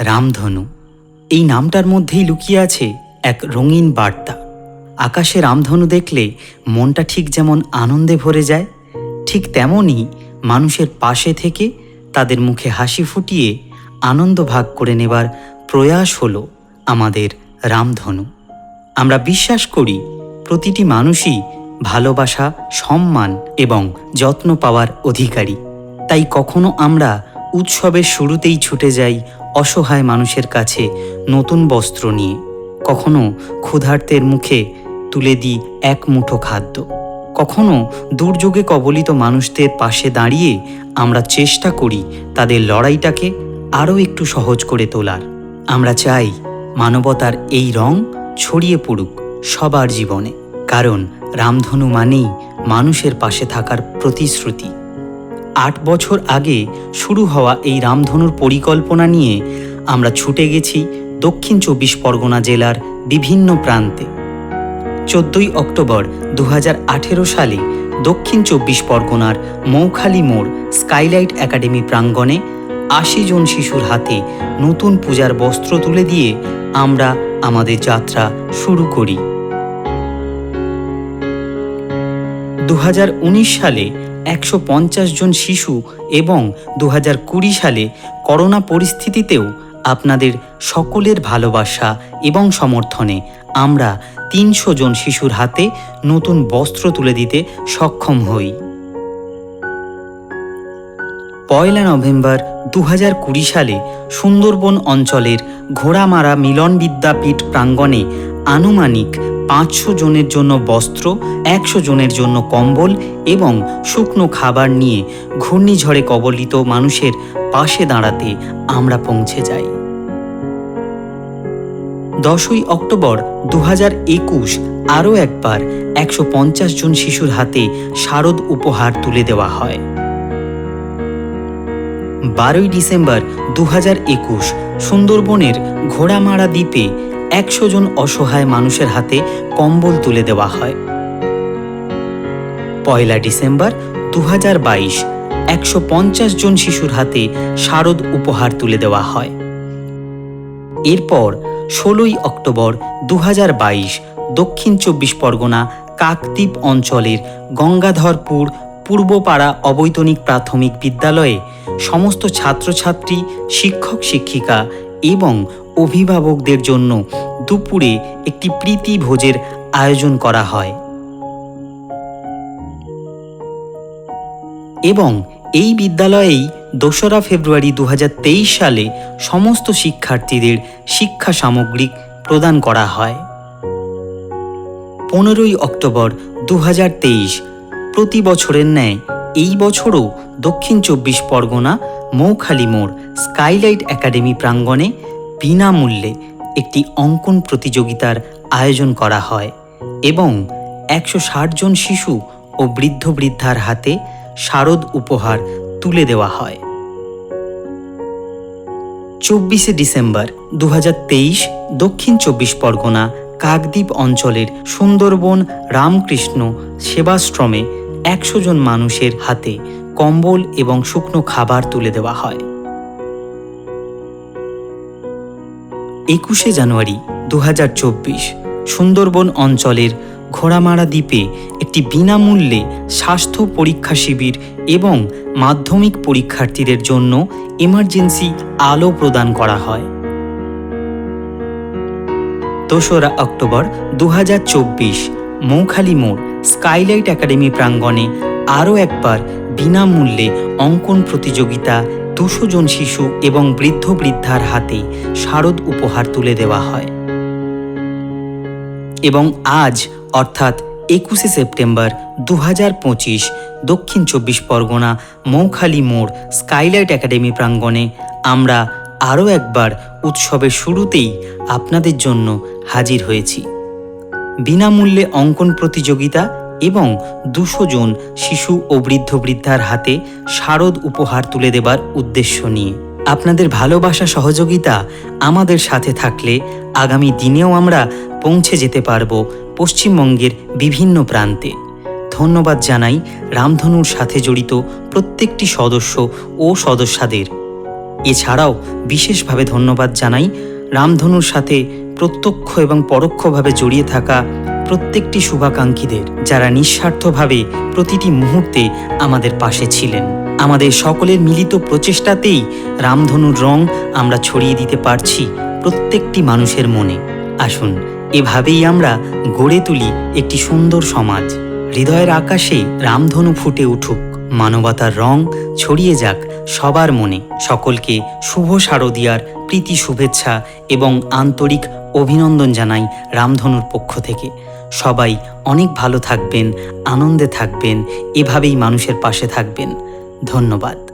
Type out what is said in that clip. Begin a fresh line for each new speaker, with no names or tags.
রামধনু, এই নামটার মধ্যেই লুকিয়ে আছে এক রঙিন বার্তা। আকাশে রামধনু দেখলে মনটা ঠিক যেমন আনন্দে ভরে যায়, ঠিক তেমনই মানুষের পাশে থেকে তাদের মুখে হাসি ফুটিয়ে আনন্দ ভাগ করে নেবার প্রয়াস হলো আমাদের রামধনু। আমরা বিশ্বাস করি প্রতিটি মানুষই ভালোবাসা, সম্মান এবং যত্ন পাওয়ার অধিকারী। তাই কখনো আমরা উৎসবের শুরুতেই ছুটে যাই অসহায় মানুষের কাছে নতুন বস্ত্র নিয়ে, কখনো ক্ষুধার্তের মুখে তুলে দিই এক মুঠো খাদ্য, কখনো দুর্যোগে কবলিত মানুষদের পাশে দাঁড়িয়ে আমরা চেষ্টা করি তাদের লড়াইটাকে আরও একটু সহজ করে তোলার। আমরা চাই মানবতার এই রং ছড়িয়ে পড়ুক সবার জীবনে, কারণ রামধনু মানেই মানুষের পাশে থাকার প্রতিশ্রুতি। 8 বছর আগে শুরু হওয়া এই রামধনুর পরিকল্পনা নিয়ে আমরা ছুটে গেছি দক্ষিণ 24 পরগনা জেলার বিভিন্ন প্রান্তে। 14ই অক্টোবর 2018 সালে দক্ষিণ 24 পরগনার মৌখালি মোড় স্কাইলাইট একাডেমি প্রাঙ্গণে 80 জন শিশুর হাতে নতুন পূজার বস্ত্র তুলে দিয়ে আমরা আমাদের যাত্রা শুরু করি। 2019 সালে 150 জন শিশু এবং 2020 সালে করোনা পরিস্থিতিতেও আপনাদের সকলের ভালোবাসা এবং সমর্থনে আমরা 300 জন শিশুর হাতে নতুন বস্ত্র তুলে দিতে সক্ষম হই। 1 নভেম্বর 2020 সালে সুন্দরবন অঞ্চলের ঘোড়ামারা মিলন বিদ্যাপীঠ প্রাঙ্গণে আনুমানিক 500 জনের জন্য বস্ত্র, 100 জনের জন্য কম্বল এবং শুকনো খাবার নিয়ে ঘূর্ণিঝড়ে কবলিত মানুষের পাশে দাঁড়াতে আমরা পৌঁছে যাই। 10ই অক্টোবর 2021 আরও একবার 150 জন শিশুর হাতে শারদ উপহার তুলে দেওয়া হয়। 12ই ডিসেম্বর 2021 সুন্দরবনের ঘোড়ামারা দ্বীপে 100 জন অসহায় মানুষের হাতে কম্বল তুলে দেওয়া হয়। 1 ডিসেম্বর 2022 150 জন শিশুর হাতে শারদ উপহার তুলে দেওয়া হয়। এরপর 16ই অক্টোবর 2022 দক্ষিণ 24 পরগনা কাকদ্বীপ অঞ্চলের গঙ্গাধরপুর পূর্বপাড়া অবৈতনিক প্রাথমিক বিদ্যালয়ে সমস্ত ছাত্রছাত্রী, শিক্ষক শিক্ষিকা এবং অভিভাবকদের জন্য দুপুরে একটি প্রীতি ভোজের আয়োজন করা হয় এবং এই বিদ্যালয়েই 2রা ফেব্রুয়ারি 2023 সালে সমস্ত শিক্ষার্থীদের শিক্ষা সামগ্রী প্রদান করা হয়। 15ই অক্টোবর 2023 প্রতি বছরের ন্যায় এই বছরও দক্ষিণ 24 পরগনা মৌখালি মোড় স্কাইলাইট একাডেমি প্রাঙ্গণে বিনামূল্যে একটি অঙ্কন প্রতিযোগিতার আয়োজন করা হয় এবং 160 জন শিশু ও বৃদ্ধ বৃদ্ধার হাতে শারদ উপহার তুলে দেওয়া হয়। 24শে ডিসেম্বর 2023 দক্ষিণ 24 পরগনা কাকদ্বীপ অঞ্চলের সুন্দরবন রামকৃষ্ণ সেবাশ্রমে 100 জন মানুষের হাতে কম্বল এবং শুকনো খাবার তুলে দেওয়া হয়। 21শে জানুয়ারি 2024 সুন্দরবন অঞ্চলের ঘোড়ামারা দ্বীপে একটি বিনামূল্যে স্বাস্থ্য পরীক্ষা শিবির এবং মাধ্যমিক পরীক্ষার্থীদের জন্য এমার্জেন্সি আলো প্রদান করা হয়। 2রা অক্টোবর 2024 মৌখালি মোড় স্কাইলাইট একাডেমি প্রাঙ্গণে আরও একবার বিনামূল্যে অঙ্কন প্রতিযোগিতা 200 জন শিশু এবং বৃদ্ধ বৃদ্ধার হাতে শারদ উপহার তুলে দেওয়া হয় এবং আজ অর্থাৎ 21শে সেপ্টেম্বর 2025 দক্ষিণ 24 পরগনা মৌখালি মোড় স্কাইলাইট একাডেমি প্রাঙ্গণে আমরা আরও একবার উৎসবের শুরুতেই আপনাদের জন্য হাজির হয়েছি বিনামূল্যে অঙ্কন প্রতিযোগিতা এবং 200 জন শিশু ও বৃদ্ধ বৃদ্ধার হাতে শারদ উপহার তুলে দেবার উদ্দেশ্য নিয়ে। আপনাদের ভালোবাসা, সহযোগিতা আমাদের সাথে থাকলে আগামী দিনেও আমরা পৌঁছে যেতে পারব পশ্চিমবঙ্গের বিভিন্ন প্রান্তে। ধন্যবাদ জানাই রামধনুর সাথে জড়িত প্রত্যেকটি সদস্য ও সদস্যদের। এছাড়াও বিশেষভাবে ধন্যবাদ জানাই রামধনুর সাথে প্রত্যক্ষ এবং পরোক্ষভাবে জড়িয়ে থাকা প্রত্যেকটি শুভাকাঙ্ক্ষীদের, যারা নিঃস্বার্থভাবে প্রতিটি মুহূর্তে আমাদের পাশে ছিলেন। আমাদের সকলের মিলিত প্রচেষ্টাতেই রামধনুর রং আমরা ছড়িয়ে দিতে পারছি প্রত্যেকটি মানুষের মনে। আসুন এভাবেই আমরা গড়ে তুলি একটি সুন্দর সমাজ। হৃদয়ের আকাশে রামধনু ফুটে উঠুক, মানবতার রং ছড়িয়ে যাক সবার মনে। সকলকে শুভ শারদীয়ার প্রীতি শুভেচ্ছা এবং আন্তরিক অভিনন্দন জানাই রামধনুর পক্ষ থেকে। সবাই অনেক ভালো থাকবেন, আনন্দে থাকবেন, এভাবেই মানুষের পাশে থাকবেন। ধন্যবাদ।